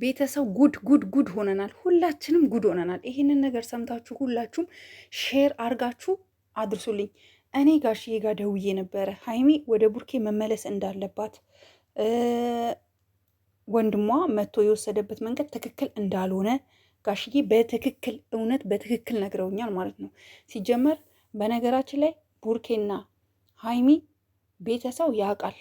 ቤተሰው ጉድ ሆነናል። ሁላችንም ጉድ ሆነናል። ይሄንን ነገር ሰምታችሁ ሁላችሁም ሼር አርጋችሁ አድርሱልኝ። እኔ ጋሽዬ ጋር ደውዬ ነበረ። ሀይሚ ወደ ቡርኬ መመለስ እንዳለባት ወንድሟ መጥቶ የወሰደበት መንገድ ትክክል እንዳልሆነ ጋሽዬ በትክክል እውነት በትክክል ነግረውኛል ማለት ነው። ሲጀመር በነገራችን ላይ ቡርኬና ሀይሚ ቤተሰው ያውቃል።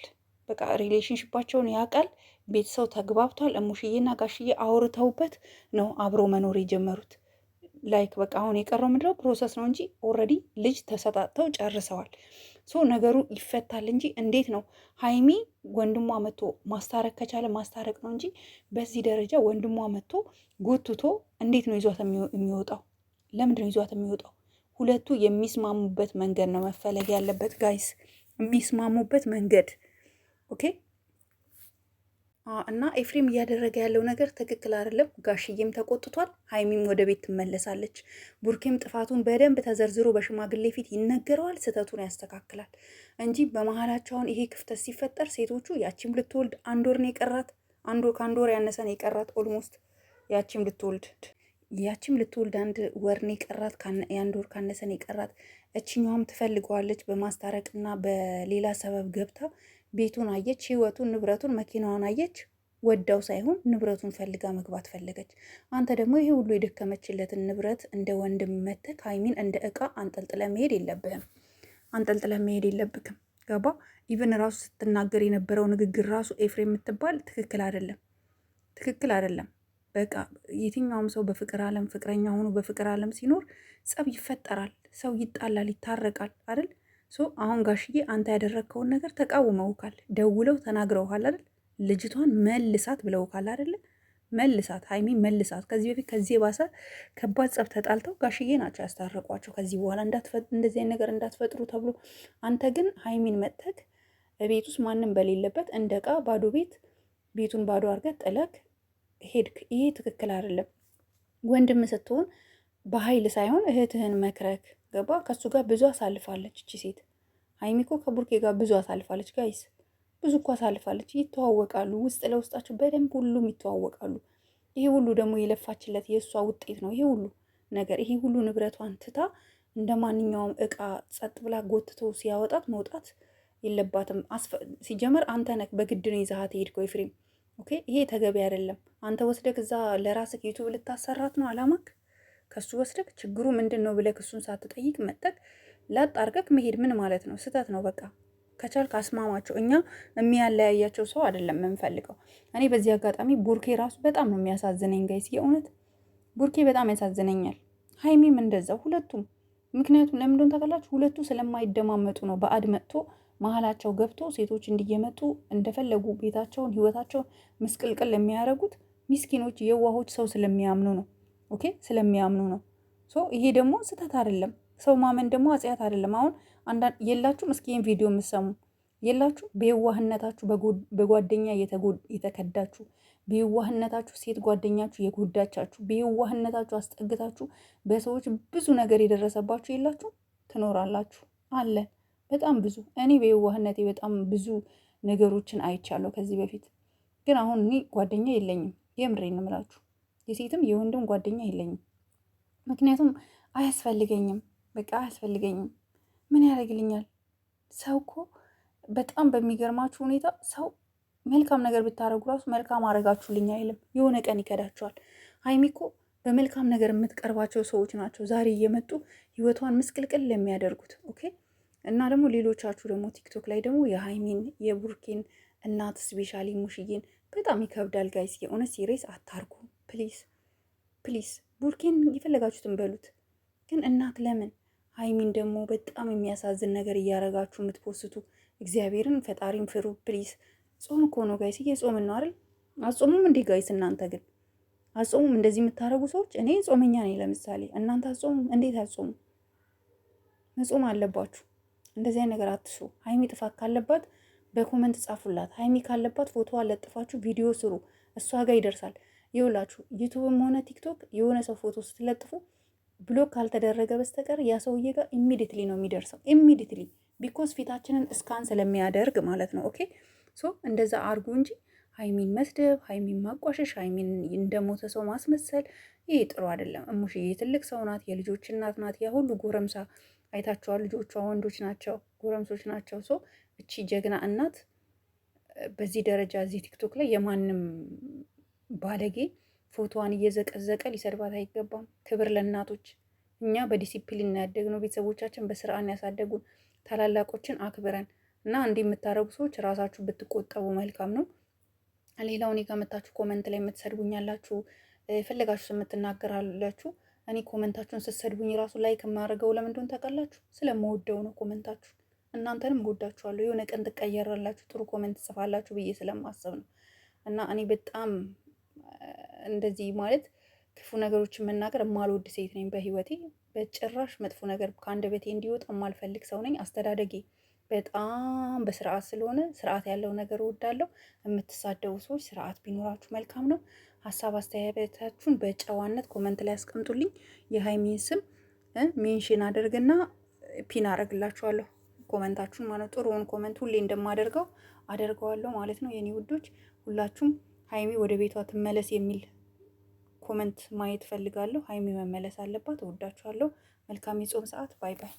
በቃ ሪሌሽንሽፓቸውን ያውቃል። ቤተሰው ተግባብቷል። እሙሽዬና ጋሽዬ አውርተውበት ነው አብሮ መኖር የጀመሩት። ላይክ በቃ አሁን የቀረው ምንድነው ፕሮሰስ ነው እንጂ ኦልሬዲ ልጅ ተሰጣጥተው ጨርሰዋል። ሶ ነገሩ ይፈታል እንጂ እንዴት ነው ሀይሚ ወንድሟ መጥቶ ማስታረቅ ከቻለ ማስታረቅ ነው እንጂ በዚህ ደረጃ ወንድሟ መጥቶ ጎትቶ እንዴት ነው ይዟት የሚወጣው? ለምንድን ነው ይዟት የሚወጣው? ሁለቱ የሚስማሙበት መንገድ ነው መፈለግ ያለበት ጋይስ፣ የሚስማሙበት መንገድ ኦኬ። እና ኤፍሬም እያደረገ ያለው ነገር ትክክል አይደለም። ጋሽዬም ተቆጥቷል። ሀይሚም ወደ ቤት ትመለሳለች። ቡርኬም ጥፋቱን በደንብ ተዘርዝሮ በሽማግሌ ፊት ይነገረዋል፣ ስህተቱን ያስተካክላል እንጂ በመሀላቸውን ይሄ ክፍተት ሲፈጠር ሴቶቹ ያቺም ልትወልድ አንድ ወር ነው የቀራት፣ ከአንድ ወር ያነሰ ነው የቀራት ኦልሞስት። ያቺም ልትወልድ አንድ ወር ነው የቀራት፣ የአንድ ወር ካነሰ ነው የቀራት። እችኛዋም ትፈልገዋለች በማስታረቅና በሌላ ሰበብ ገብታ ቤቱን አየች፣ ህይወቱን፣ ንብረቱን፣ መኪናዋን አየች። ወዳው ሳይሆን ንብረቱን ፈልጋ መግባት ፈለገች። አንተ ደግሞ ይሄ ሁሉ የደከመችለትን ንብረት እንደ ወንድም መተክ ሀይሚን እንደ እቃ አንጠልጥለ መሄድ የለብህም። አንጠልጥለ መሄድ የለብክም። ገባ? ኢቨን ራሱ ስትናገር የነበረው ንግግር ራሱ ኤፍሬም የምትባል ትክክል አይደለም። በቃ የትኛውም ሰው በፍቅር ዓለም ፍቅረኛ ሆኖ በፍቅር ዓለም ሲኖር ጸብ ይፈጠራል፣ ሰው ይጣላል፣ ይታረቃል አይደል? አሁን ጋሽዬ አንተ ያደረግከውን ነገር ተቃውመውካል፣ ደውለው ተናግረውሃል አይደል? ልጅቷን መልሳት ብለውካል አይደለ? መልሳት፣ ሀይሚ መልሳት። ከዚህ በፊት ከዚህ የባሰ ከባድ ጸብ ተጣልተው ጋሽዬ ናቸው ያስታረቋቸው። ከዚህ በኋላ እንደዚህ አይነት ነገር እንዳትፈጥሩ ተብሎ አንተ ግን ሀይሚን መጥተክ ቤት ውስጥ ማንም በሌለበት እንደ ዕቃ ባዶ ቤቱን ባዶ አድርገህ ጥለክ ሄድክ። ይሄ ትክክል አይደለም። ወንድም ስትሆን በኃይል ሳይሆን እህትህን መክረክ። ገባ? ከሱ ጋር ብዙ አሳልፋለች እቺ ሴት ሀይሚ እኮ ከቡርኬ ጋር ብዙ አሳልፋለች ጋይስ፣ ብዙ እኮ አሳልፋለች። ይተዋወቃሉ፣ ውስጥ ለውስጣቸው በደንብ ሁሉም ይተዋወቃሉ። ይሄ ሁሉ ደግሞ የለፋችለት የእሷ ውጤት ነው። ይሄ ሁሉ ነገር ይሄ ሁሉ ንብረቷን ትታ እንደ ማንኛውም እቃ ጸጥ ብላ ጎትቶ ሲያወጣት መውጣት የለባትም። ሲጀመር አንተ ነህ በግድ ነው ይዛሃት ሄድከው ኤፍሬም። ኦኬ፣ ይሄ ተገቢ አይደለም። አንተ ወስደክ እዛ ለራስክ ዩቱብ ልታሰራት ነው አላማክ። ከሱ ወስደክ ችግሩ ምንድን ነው ብለክ እሱን ሳትጠይቅ መጠቅ ላጥ አርገክ መሄድ ምን ማለት ነው? ስህተት ነው። በቃ ከቻልክ አስማማቸው። እኛ የሚያለያያቸው ሰው አይደለም የምንፈልገው። እኔ በዚህ አጋጣሚ ቡርኬ ራሱ በጣም ነው የሚያሳዝነኝ ጋይስ፣ የእውነት ቡርኬ በጣም ያሳዝነኛል። ሀይሚም እንደዛው፣ ሁለቱም። ምክንያቱም ለምን እንደሆነ ታውቃላችሁ? ሁለቱ ስለማይደማመጡ ነው። በአድ መጥቶ መሀላቸው ገብቶ ሴቶች እንዲየመጡ እንደፈለጉ ቤታቸውን ህይወታቸውን ምስቅልቅል የሚያደርጉት ሚስኪኖች የዋሆች ሰው ስለሚያምኑ ነው። ኦኬ፣ ስለሚያምኑ ነው። ይሄ ደግሞ ስህተት አይደለም። ሰው ማመን ደግሞ አጽያት አይደለም። አሁን አንዳንድ የላችሁም፣ እስኪ ይህን ቪዲዮ የምሰሙ የላችሁ፣ በየዋህነታችሁ በጓደኛ የተከዳችሁ፣ በየዋህነታችሁ ሴት ጓደኛችሁ የጎዳቻችሁ፣ በየዋህነታችሁ አስጠግታችሁ በሰዎች ብዙ ነገር የደረሰባችሁ የላችሁ፣ ትኖራላችሁ። አለ በጣም ብዙ። እኔ በየዋህነቴ በጣም ብዙ ነገሮችን አይቻለሁ ከዚህ በፊት። ግን አሁን እኔ ጓደኛ የለኝም። የምሬን ነው የምላችሁ፣ የሴትም የወንድም ጓደኛ የለኝም። ምክንያቱም አያስፈልገኝም። በቃ አያስፈልገኝም። ምን ያደርግልኛል? ሰው እኮ በጣም በሚገርማችሁ ሁኔታ ሰው መልካም ነገር ብታደርጉ ራሱ መልካም አደረጋችሁልኝ አይልም። የሆነ ቀን ይከዳቸዋል። ሀይሚ እኮ በመልካም ነገር የምትቀርባቸው ሰዎች ናቸው ዛሬ እየመጡ ህይወቷን ምስቅልቅል የሚያደርጉት። ኦኬ። እና ደግሞ ሌሎቻችሁ ደግሞ ቲክቶክ ላይ ደግሞ የሀይሚን የቡርኬን እናት ስፔሻሊ ሙሽዬን በጣም ይከብዳል ጋይስ። የእውነት ሲሬስ አታርጉ ፕሊዝ። ቡርኬን የፈለጋችሁትን በሉት፣ ግን እናት ለምን? ሀይሚን ደግሞ በጣም የሚያሳዝን ነገር እያረጋችሁ የምትፖስቱ እግዚአብሔርን ፈጣሪን ፍሩ ፕሊዝ። ጾም እኮ ነው ጋይስ፣ እየጾምን ነው አይደል? አጾሙም እንዴ ጋይስ? እናንተ ግን አጾሙም እንደዚህ የምታረጉ ሰዎች። እኔ ጾመኛ ነኝ ለምሳሌ፣ እናንተ አጾሙም እንዴት አጾሙ? መጾም አለባችሁ። እንደዚህ አይነት ነገር አትስሩ። ሀይሚ ጥፋት ካለባት በኮመንት ጻፉላት። ሀይሚ ካለባት ፎቶዋ ለጥፋችሁ ቪዲዮ ስሩ፣ እሷ ጋር ይደርሳል። ይውላችሁ ዩቱብም ሆነ ቲክቶክ የሆነ ሰው ፎቶ ስትለጥፉ ብሎክ ካልተደረገ በስተቀር ያ ሰውዬ ጋር ኢሚዲትሊ ነው የሚደርሰው። ኢሚዲትሊ ቢኮዝ ፊታችንን እስካን ስለሚያደርግ ማለት ነው። ኦኬ፣ ሶ እንደዛ አርጉ እንጂ ሀይሚን መስደብ፣ ሀይሚን ማቋሸሽ፣ ሀይሚን እንደሞተ ሰው ማስመሰል ይሄ ጥሩ አይደለም። እሙሽዬ ትልቅ ሰው ናት፣ የልጆች እናት ናት። ያ ሁሉ ጎረምሳ አይታቸዋል። ልጆቿ ወንዶች ናቸው፣ ጎረምሶች ናቸው። ሶ እቺ ጀግና እናት በዚህ ደረጃ እዚህ ቲክቶክ ላይ የማንም ባለጌ ፎቶዋን እየዘቀዘቀ ሊሰድባት አይገባም። ክብር ለእናቶች። እኛ በዲሲፕሊን ያደግነው ቤተሰቦቻችን በስርዓት ያሳደጉን፣ ታላላቆችን አክብረን እና እንዲህ የምታረጉ ሰዎች ራሳችሁ ብትቆጠቡ መልካም ነው። ሌላው እኔ ጋር መታችሁ ኮመንት ላይ የምትሰድቡኛላችሁ፣ የፈለጋችሁ የምትናገራላችሁ። እኔ ኮመንታችሁን ስትሰድቡኝ ራሱ ላይክ የማደርገው ለምን እንደሆነ ታውቃላችሁ? ስለምወደው ነው ኮመንታችሁ። እናንተንም እወዳችኋለሁ። የሆነ ቀን ትቀየራላችሁ፣ ጥሩ ኮመንት ጽፋላችሁ ብዬ ስለማሰብ ነው። እና እኔ በጣም እንደዚህ ማለት ክፉ ነገሮችን መናገር የማልወድ ሴት ነኝ በህይወቴ። በጭራሽ መጥፎ ነገር ከአንደበቴ እንዲወጣ የማልፈልግ ሰው ነኝ። አስተዳደጌ በጣም በስርዓት ስለሆነ ስርዓት ያለው ነገር እወዳለሁ። የምትሳደቡ ሰዎች ስርዓት ቢኖራችሁ መልካም ነው። ሀሳብ አስተያየታችሁን በጨዋነት ኮመንት ላይ አስቀምጡልኝ። የሀይሚን ስም ሜንሽን አድርግና ፒን አደርግላችኋለሁ ኮመንታችሁን ማለት ጥሩውን ኮመንት ሁሌ እንደማደርገው አደርገዋለሁ ማለት ነው። የኔ ውዶች ሁላችሁም ሀይሚ ወደ ቤቷ ትመለስ የሚል ኮመንት ማየት ፈልጋለሁ። ሀይሚ መመለስ አለባት። እወዳችኋለሁ። መልካም የጾም ሰዓት። ባይ ባይ።